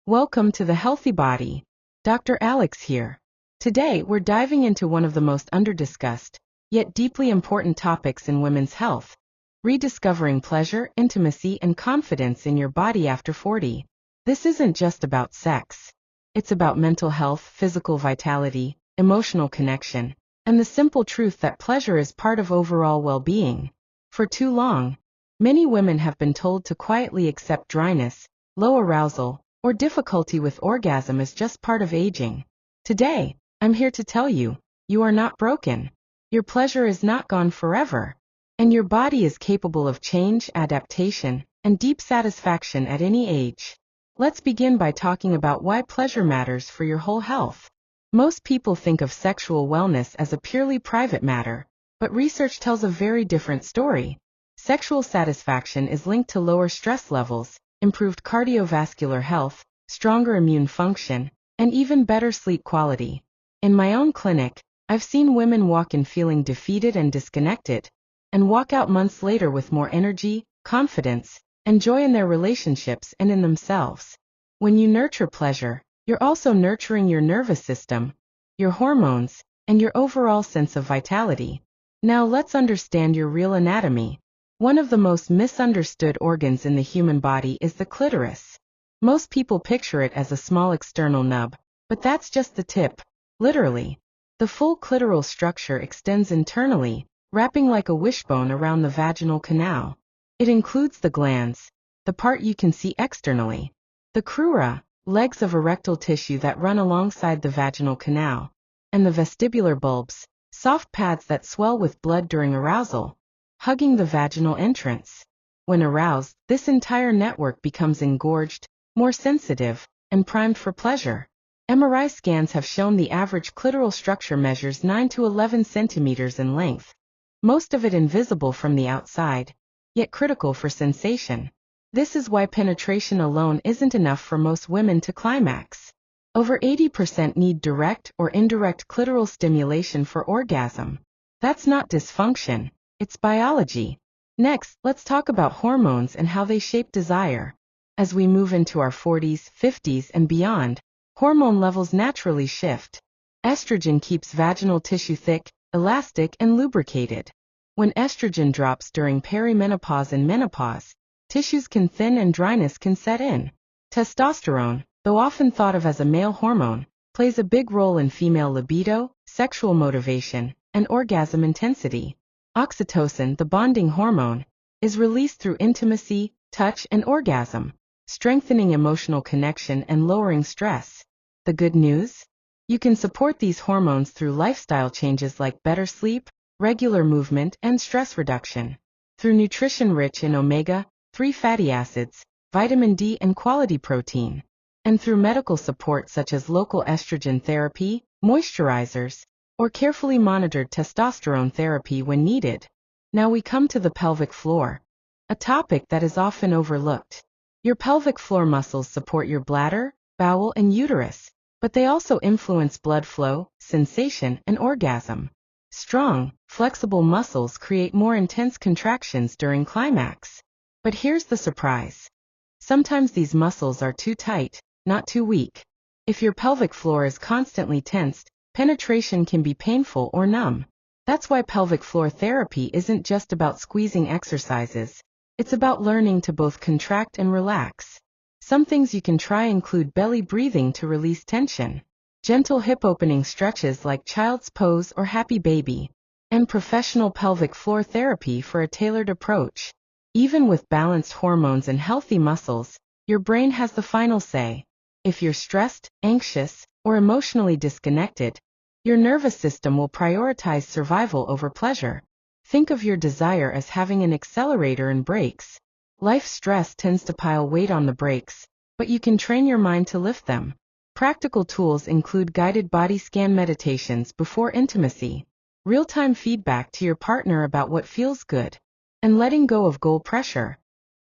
Welcome to the Healthy Body. Dr. Alex here. Today, we're diving into one of the most under-discussed, yet deeply important topics in women's health: rediscovering pleasure, intimacy, and confidence in your body after 40. This isn't just about sex. It's about mental health, physical vitality, emotional connection, and the simple truth that pleasure is part of overall well-being. For too long, many women have been told to quietly accept dryness, low arousal, or difficulty with orgasm is just part of aging. Today, I'm here to tell you, you are not broken. Your pleasure is not gone forever. And your body is capable of change, adaptation, and deep satisfaction at any age. Let's begin by talking about why pleasure matters for your whole health. Most people think of sexual wellness as a purely private matter, but research tells a very different story. Sexual satisfaction is linked to lower stress levels, improved cardiovascular health, stronger immune function, and even better sleep quality. In my own clinic, I've seen women walk in feeling defeated and disconnected, and walk out months later with more energy, confidence, and joy in their relationships and in themselves. When you nurture pleasure, you're also nurturing your nervous system, your hormones, and your overall sense of vitality. Now let's understand your real anatomy. One of the most misunderstood organs in the human body is the clitoris. Most people picture it as a small external nub, but that's just the tip. Literally, the full clitoral structure extends internally, wrapping like a wishbone around the vaginal canal. It includes the glands, the part you can see externally, the crura, legs of erectile tissue that run alongside the vaginal canal, and the vestibular bulbs, soft pads that swell with blood during arousal, hugging the vaginal entrance. When aroused, this entire network becomes engorged, more sensitive, and primed for pleasure. MRI scans have shown the average clitoral structure measures 9 to 11 centimeters in length, most of it invisible from the outside, yet critical for sensation. This is why penetration alone isn't enough for most women to climax. Over 80% need direct or indirect clitoral stimulation for orgasm. That's not dysfunction. It's biology. Next, let's talk about hormones and how they shape desire. As we move into our 40s, 50s, and beyond, hormone levels naturally shift. Estrogen keeps vaginal tissue thick, elastic, and lubricated. When estrogen drops during perimenopause and menopause, tissues can thin and dryness can set in. Testosterone, though often thought of as a male hormone, plays a big role in female libido, sexual motivation, and orgasm intensity. Oxytocin, the bonding hormone, is released through intimacy, touch, and orgasm, strengthening emotional connection and lowering stress. The good news? You can support these hormones through lifestyle changes like better sleep, regular movement, and stress reduction. Through nutrition rich in omega-3 fatty acids, vitamin D, and quality protein. And through medical support such as local estrogen therapy, moisturizers, or carefully monitored testosterone therapy when needed. Now we come to the pelvic floor, a topic that is often overlooked. Your pelvic floor muscles support your bladder, bowel, and uterus, but they also influence blood flow, sensation, and orgasm. Strong, flexible muscles create more intense contractions during climax. But here's the surprise. Sometimes these muscles are too tight, not too weak. If your pelvic floor is constantly tensed, penetration can be painful or numb. That's why pelvic floor therapy isn't just about squeezing exercises. It's about learning to both contract and relax. Some things you can try include belly breathing to release tension, gentle hip opening stretches like child's pose or happy baby, and professional pelvic floor therapy for a tailored approach. Even with balanced hormones and healthy muscles, your brain has the final say. If you're stressed, anxious, or emotionally disconnected, your nervous system will prioritize survival over pleasure. Think of your desire as having an accelerator and brakes. Life stress tends to pile weight on the brakes, but you can train your mind to lift them. Practical tools include guided body scan meditations before intimacy, real-time feedback to your partner about what feels good, and letting go of goal pressure,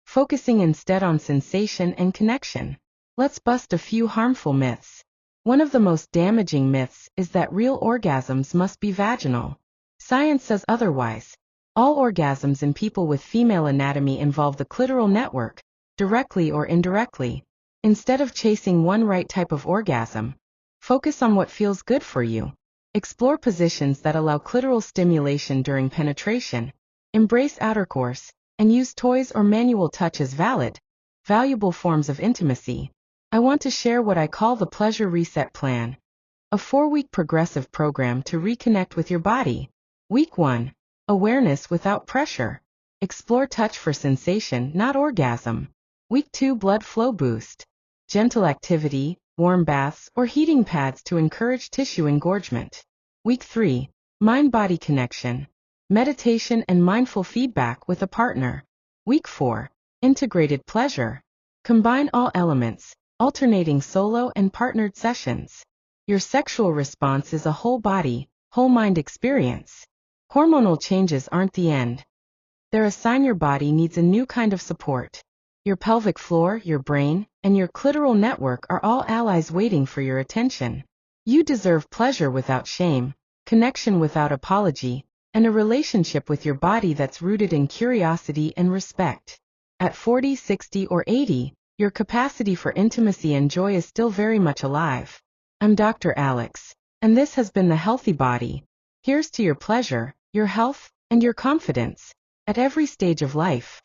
focusing instead on sensation and connection. Let's bust a few harmful myths. One of the most damaging myths is that real orgasms must be vaginal. Science says otherwise. All orgasms in people with female anatomy involve the clitoral network, directly or indirectly. Instead of chasing one right type of orgasm, focus on what feels good for you. Explore positions that allow clitoral stimulation during penetration. Embrace outercourse, and use toys or manual touch as valuable forms of intimacy. I want to share what I call the Pleasure Reset Plan, a 4-week progressive program to reconnect with your body. Week 1. Awareness without pressure. Explore touch for sensation, not orgasm. Week 2. Blood flow boost. Gentle activity, warm baths, or heating pads to encourage tissue engorgement. Week 3. Mind-body connection. Meditation and mindful feedback with a partner. Week 4. Integrated pleasure. Combine all elements, alternating solo and partnered sessions. Your sexual response is a whole body, whole mind experience. Hormonal changes aren't the end. They're a sign your body needs a new kind of support. Your pelvic floor, your brain, and your clitoral network are all allies waiting for your attention. You deserve pleasure without shame, connection without apology, and a relationship with your body that's rooted in curiosity and respect. At 40, 60, or 80, your capacity for intimacy and joy is still very much alive. I'm Dr. Alex, and this has been The Healthy Body. Here's to your pleasure, your health, and your confidence at every stage of life.